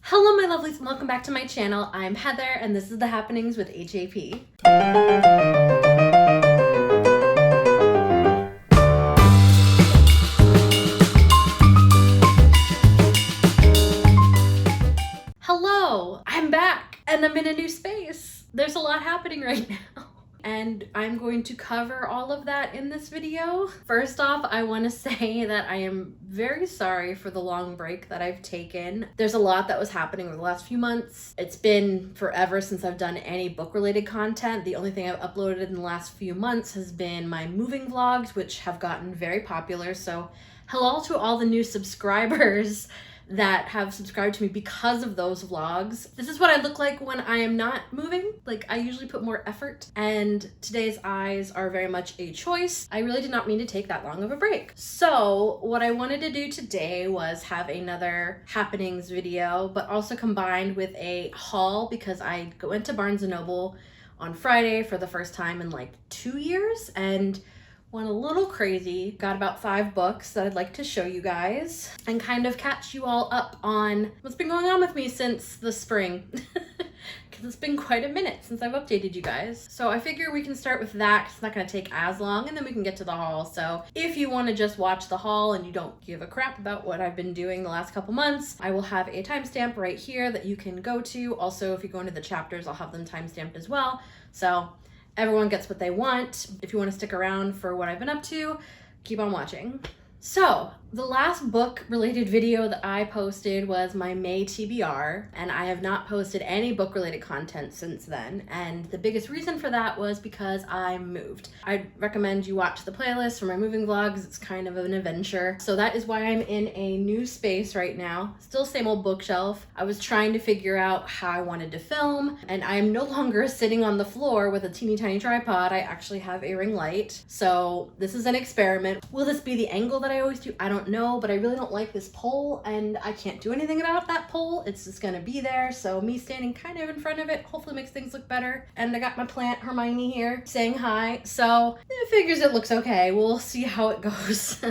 Hello my lovelies and welcome back to my channel. I'm Heather and this is the happenings with H.A.P. Hello, I'm back and I'm in a new space. There's a lot happening right now. And I'm going to cover all of that in this video. First off, I want to say that I am very sorry for the long break that I've taken. There's a lot that was happening over the last few months. It's been forever since I've done any book-related content. The only thing I've uploaded in the last few months has been my moving vlogs, which have gotten very popular. So hello to all the new subscribers that have subscribed to me because of those vlogs. This is what I look like when I am not moving. Like, I usually put more effort, and today's eyes are very much a choice. I really did not mean to take that long of a break. So what I wanted to do today was have another happenings video, but also combined with a haul, because I went to Barnes & Noble on Friday for the first time in like 2 years and went a little crazy. Got about 5 books that I'd like to show you guys and kind of catch you all up on what's been going on with me since the spring. Because it's been quite a minute since I've updated you guys. So I figure we can start with that, 'cause it's not going to take as long, and then we can get to the haul. So if you want to just watch the haul and you don't give a crap about what I've been doing the last couple months, I will have a timestamp right here that you can go to. Also, if you go into the chapters, I'll have them timestamped as well. So everyone gets what they want. If you want to stick around for what I've been up to, keep on watching. So the last book related video that I posted was my May TBR, and I have not posted any book related content since then. And the biggest reason for that was because I moved. I'd recommend you watch the playlist for my moving vlogs. It's kind of an adventure. So that is why I'm in a new space right now. Still same old bookshelf. I was trying to figure out how I wanted to film, and I am no longer sitting on the floor with a teeny tiny tripod. I actually have a ring light. So this is an experiment. Will this be the angle that I always do? I don't know, but I really don't like this pole and I can't do anything about that pole. It's just gonna be there. So me standing kind of in front of it hopefully makes things look better. And I got my plant Hermione here saying hi. So it figures it looks okay. We'll see how it goes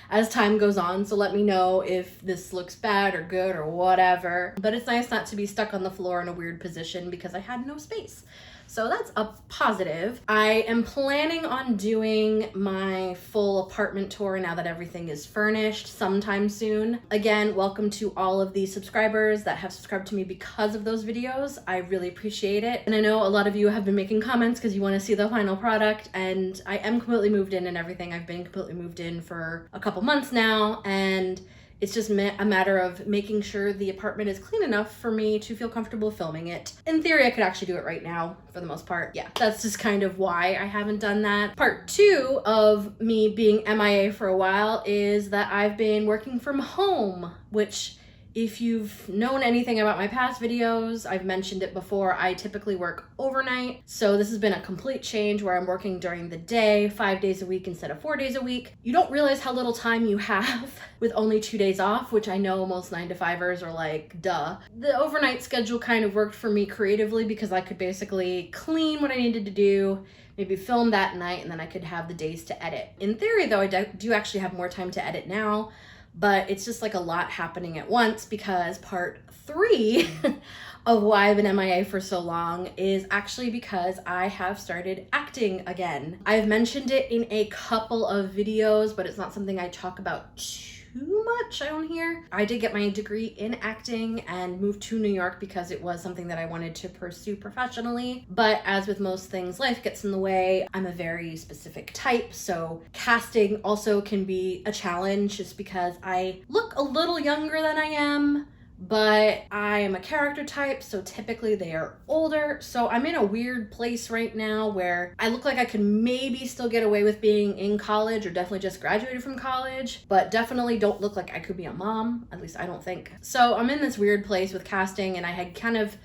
as time goes on. So let me know if this looks bad or good or whatever. But it's nice not to be stuck on the floor in a weird position because I had no space. So that's a positive. I am planning on doing my full apartment tour now that everything is furnished sometime soon. Again, welcome to all of the subscribers that have subscribed to me because of those videos. I really appreciate it. And I know a lot of you have been making comments because you want to see the final product, and I am completely moved in and everything. I've been completely moved in for a couple months now, and it's just a matter of making sure the apartment is clean enough for me to feel comfortable filming it. In theory, I could actually do it right now for the most part. Yeah, that's just kind of why I haven't done that. Part 2 of me being MIA for a while is that I've been working from home, which, if you've known anything about my past videos, I've mentioned it before, I typically work overnight. So this has been a complete change where I'm working during the day, 5 days a week instead of 4 days a week. You don't realize how little time you have with only 2 days off, which I know most 9-to-5ers are like, duh. The overnight schedule kind of worked for me creatively because I could basically clean what I needed to do, maybe film that night, and then I could have the days to edit. In theory though, I do actually have more time to edit now, but it's just like a lot happening at once because part 3 of why I've been MIA for so long is actually because I have started acting again. I've mentioned it in a couple of videos, but it's not something I talk about too much on here. I did get my degree in acting and moved to New York because it was something that I wanted to pursue professionally. But as with most things, life gets in the way. I'm a very specific type, so casting also can be a challenge just because I look a little younger than I am, but I am a character type, so typically they are older. So I'm in a weird place right now where I look like I could maybe still get away with being in college or definitely just graduated from college, but definitely don't look like I could be a mom, at least I don't think. So I'm in this weird place with casting, and I had kind of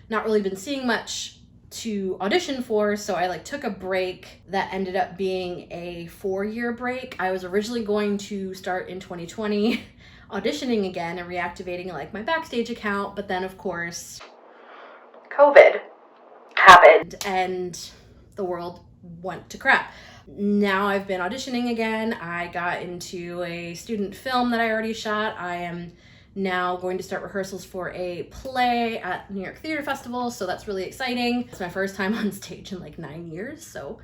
not really been seeing much to audition for, so I took a break that ended up being a 4-year break. I was originally going to start in 2020 auditioning again and reactivating my Backstage account, but then of course COVID happened and the world went to crap. Now I've been auditioning again. I got into a student film that I already shot. I am now going to start rehearsals for a play at New York Theater Festival, so that's really exciting. It's my first time on stage in like 9 years, so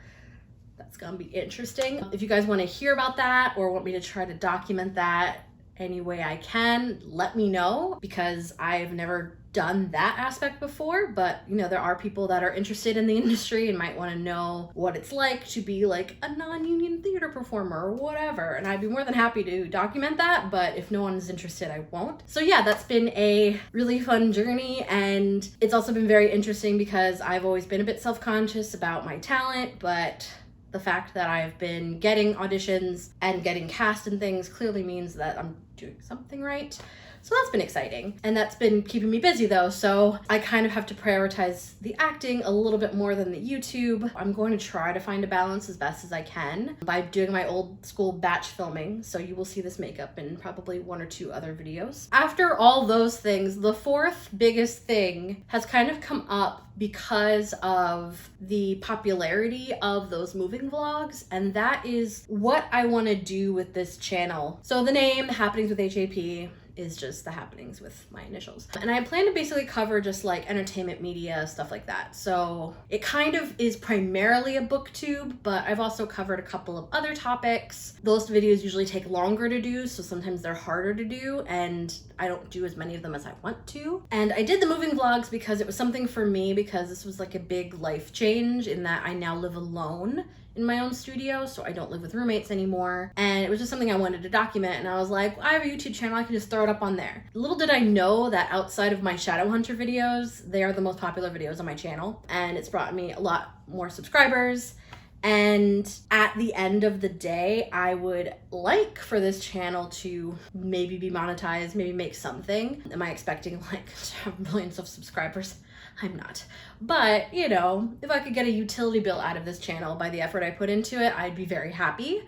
that's gonna be interesting. If you guys want to hear about that or want me to try to document that any way I can, let me know, because I've never done that aspect before, but you know, there are people that are interested in the industry and might want to know what it's like to be like a non-union theater performer or whatever, and I'd be more than happy to document that, but if no one is interested, I won't. So yeah, that's been a really fun journey, and it's also been very interesting because I've always been a bit self-conscious about my talent, but the fact that I've been getting auditions and getting cast and things clearly means that I'm doing something right. So that's been exciting. And that's been keeping me busy though. So I kind of have to prioritize the acting a little bit more than the YouTube. I'm going to try to find a balance as best as I can by doing my old school batch filming. So you will see this makeup in probably 1 or 2 other videos. After all those things, the fourth biggest thing has kind of come up because of the popularity of those moving vlogs, and that is what I want to do with this channel. So the name, Happenings with H.A.P, is just the happenings with my initials. And I plan to basically cover just like entertainment media, stuff like that. So it kind of is primarily a booktube, but I've also covered a couple of other topics. Those videos usually take longer to do, so sometimes they're harder to do, and I don't do as many of them as I want to. And I did the moving vlogs because it was something for me, because this was like a big life change in that I now live alone in my own studio, so I don't live with roommates anymore, and it was just something I wanted to document, and I was like, I have a YouTube channel, I can just throw it up on there. Little did I know that outside of my Shadow Hunter videos, they are the most popular videos on my channel, and it's brought me a lot more subscribers. And at the end of the day, I would like for this channel to maybe be monetized, maybe make something. Am I expecting like to have millions of subscribers? I'm not. But, you know, if I could get a utility bill out of this channel by the effort I put into it, I'd be very happy.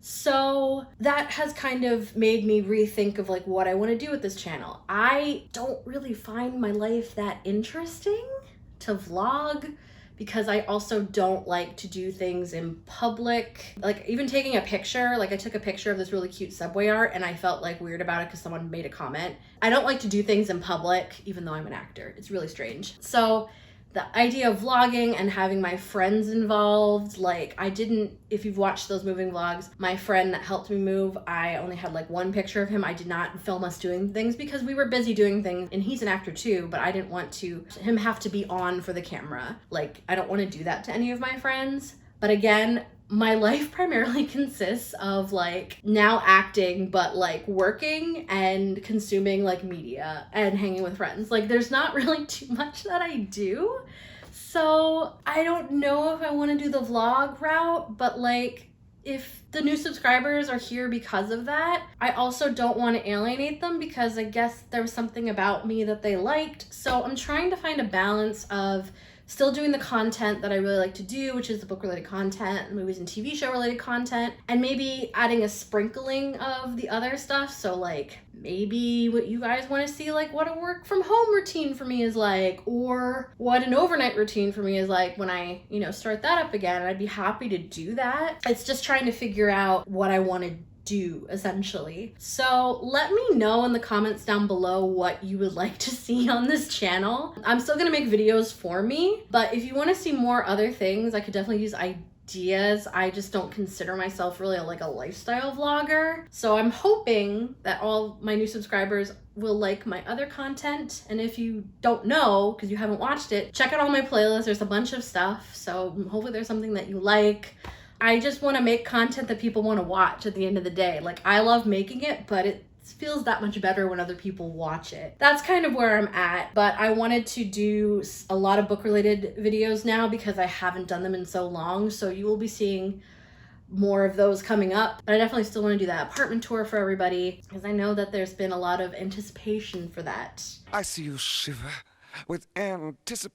So that has kind of made me rethink of like what I want to do with this channel. I don't really find my life that interesting to vlog, because I also don't like to do things in public. Like even taking a picture, like I took a picture of this really cute subway art and I felt like weird about it because someone made a comment. I don't like to do things in public, even though I'm an actor. It's really strange. So the idea of vlogging and having my friends involved, like I didn't, if you've watched those moving vlogs, my friend that helped me move, I only had like 1 picture of him. I did not film us doing things because we were busy doing things, and he's an actor too, but I didn't want him have to be on for the camera. Like I don't want to do that to any of my friends. But again, my life primarily consists of like now acting, but like working and consuming like media and hanging with friends. Like there's not really too much that I do. So I don't know if I want to do the vlog route, but like if the new subscribers are here because of that, I also don't want to alienate them because I guess there was something about me that they liked. So I'm trying to find a balance of still doing the content that I really like to do, which is the book-related content, movies and TV show-related content, and maybe adding a sprinkling of the other stuff. So like maybe what you guys want to see, like what a work from home routine for me is like, or what an overnight routine for me is like when I, you know, start that up again. I'd be happy to do that. It's just trying to figure out what I want to do essentially. So let me know in the comments down below what you would like to see on this channel. I'm still gonna make videos for me, but if you want to see more other things, I could definitely use ideas. I just don't consider myself really like a lifestyle vlogger. So I'm hoping that all my new subscribers will like my other content. And if you don't know, because you haven't watched it, check out all my playlists. There's a bunch of stuff. So hopefully there's something that you like. I just want to make content that people want to watch at the end of the day. Like I love making it, but it feels that much better when other people watch it. That's kind of where I'm at, but I wanted to do a lot of book related videos now because I haven't done them in so long. So you will be seeing more of those coming up, but I definitely still want to do that apartment tour for everybody because I know that there's been a lot of anticipation for that. I see you shiver with anticipation.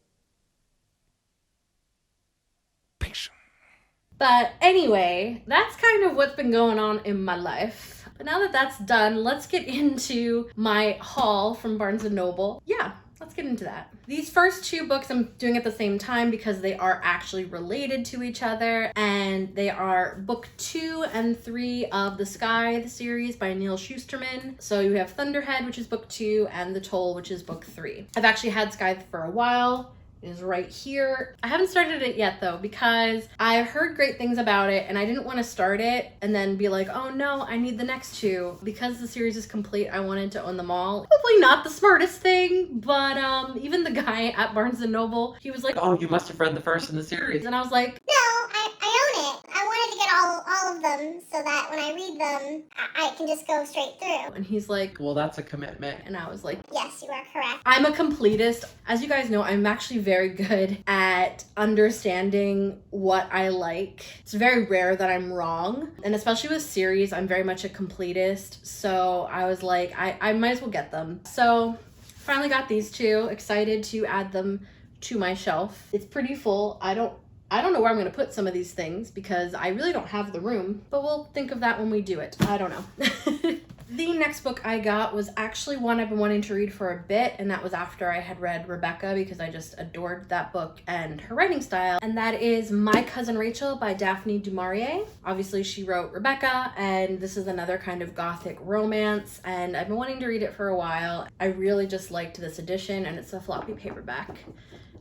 But anyway, that's kind of what's been going on in my life. But now that that's done, let's get into my haul from Barnes & Noble. Yeah, let's get into that. These first two books I'm doing at the same time because they are actually related to each other, and they are book 2 and 3 of the Sky, the series by Neal Shusterman. So you have Thunderhead, which is book 2, and The Toll, which is book 3. I've actually had Sky for a while. Is right here. I haven't started it yet though because I've heard great things about it and I didn't want to start it and then be like, oh no, I need the next 2. Because the series is complete, I wanted to own them all. Hopefully not the smartest thing, but even the guy at Barnes & Noble, he was like, oh, you must have read the first in the series. And I was like, no, I own it. I wanted to get all of them so that when I read them, I can just go straight through. And he's like, well, that's a commitment. And I was like, yes, you are correct. I'm a completist. As you guys know, I'm actually very good at understanding what I like. It's very rare that I'm wrong. And especially with series, I'm very much a completist. So I was like, I might as well get them. So finally got these 2. Excited to add them to my shelf. It's pretty full. I don't know where I'm going to put some of these things because I really don't have the room, but we'll think of that when we do it. I don't know. The next book I got was actually one I've been wanting to read for a bit, and that was after I had read Rebecca because I just adored that book and her writing style, and that is My Cousin Rachel by Daphne du Maurier. Obviously, she wrote Rebecca, and this is another kind of gothic romance, and I've been wanting to read it for a while. I really just liked this edition, and it's a floppy paperback.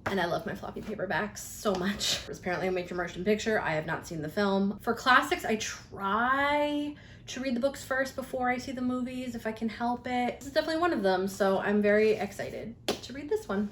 And I love my floppy paperbacks so much. It's apparently a major motion picture. I have not seen the film. For classics, I try to read the books first before I see the movies if I can help it. This is definitely one of them, so I'm very excited to read this one.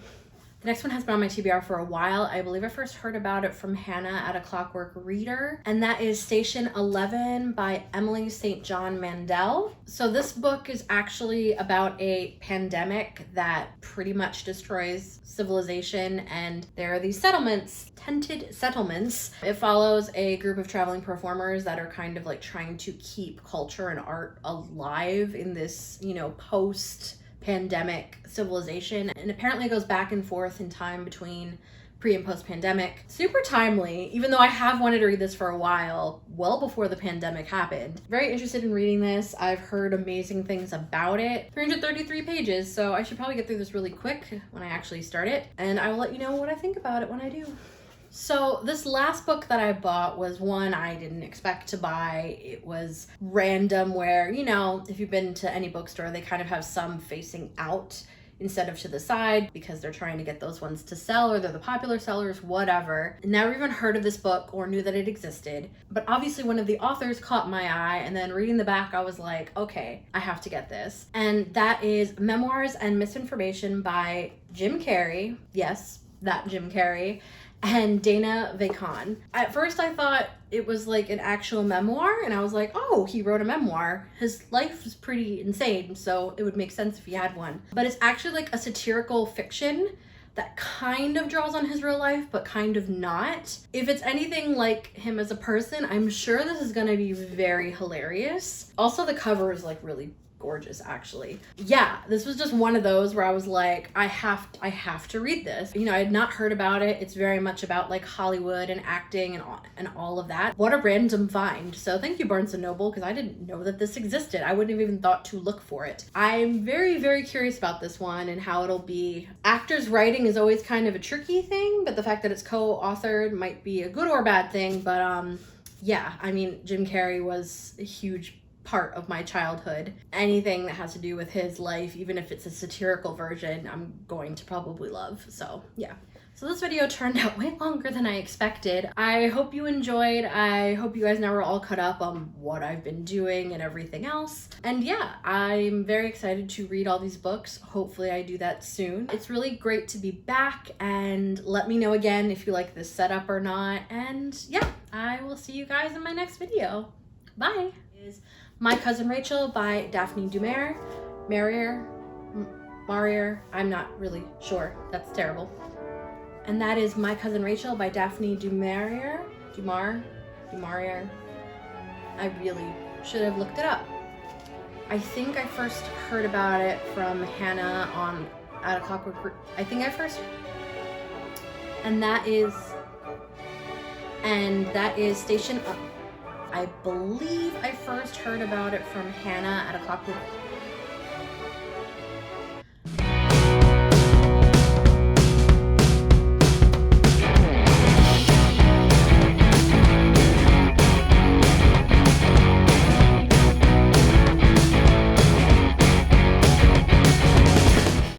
The next one has been on my TBR for a while. I believe I first heard about it from Hannah at A Clockwork Reader, and that is Station 11 by Emily St. John Mandel. So this book is actually about a pandemic that pretty much destroys civilization, and there are these settlements, tented settlements. It follows a group of traveling performers that are kind of like trying to keep culture and art alive in this, post-pandemic civilization, and apparently it goes back and forth in time between pre and post pandemic. Super timely, even though I have wanted to read this for a while, well before the pandemic happened. Very interested in reading this. I've heard amazing things about it. 333 pages, so I should probably get through this really quick when I actually start it, and I will let you know what I think about it when I do. So this last book that I bought was one I didn't expect to buy. It was random where, if you've been to any bookstore, they kind of have some facing out instead of to the side because they're trying to get those ones to sell, or they're the popular sellers, whatever. Never even heard of this book or knew that it existed. But obviously one of the authors caught my eye, and then reading the back, I was like, okay, I have to get this. And that is Memoirs and Misinformation by Jim Carrey. Yes, that Jim Carrey. And Dana Vachon. At first I thought it was like an actual memoir, and I was like, oh, he wrote a memoir. His life was pretty insane, so it would make sense if he had one. But it's actually like a satirical fiction that kind of draws on his real life, but kind of not. If it's anything like him as a person, I'm sure this is gonna be very hilarious. Also, the cover is like really gorgeous, actually. Yeah, this was just one of those where I was like, I have to read this. I had not heard about it. It's very much about like Hollywood and acting and all of that. What a random find. So thank you, Barnes & Noble, because I didn't know that this existed. I wouldn't have even thought to look for it. I'm very, very curious about this one and how it'll be. Actors writing is always kind of a tricky thing, but the fact that it's co-authored might be a good or bad thing. But yeah, Jim Carrey was a huge part of my childhood. Anything that has to do with his life, even if it's a satirical version, I'm going to probably love. So yeah. So this video turned out way longer than I expected. I hope you enjoyed. I hope you guys now are all caught up on what I've been doing and everything else. And yeah, I'm very excited to read all these books. Hopefully I do that soon. It's really great to be back, and let me know again if you like this setup or not. And yeah, I will see you guys in my next video. Bye. My Cousin Rachel by Daphne du Maurier. I'm not really sure. That's terrible. And that is My Cousin Rachel by Daphne du Maurier. I really should have looked it up. I think I first heard about it from Hannah at A Clockwork. And that is Station Up. I believe I first heard about it from Hannah at A Clockwork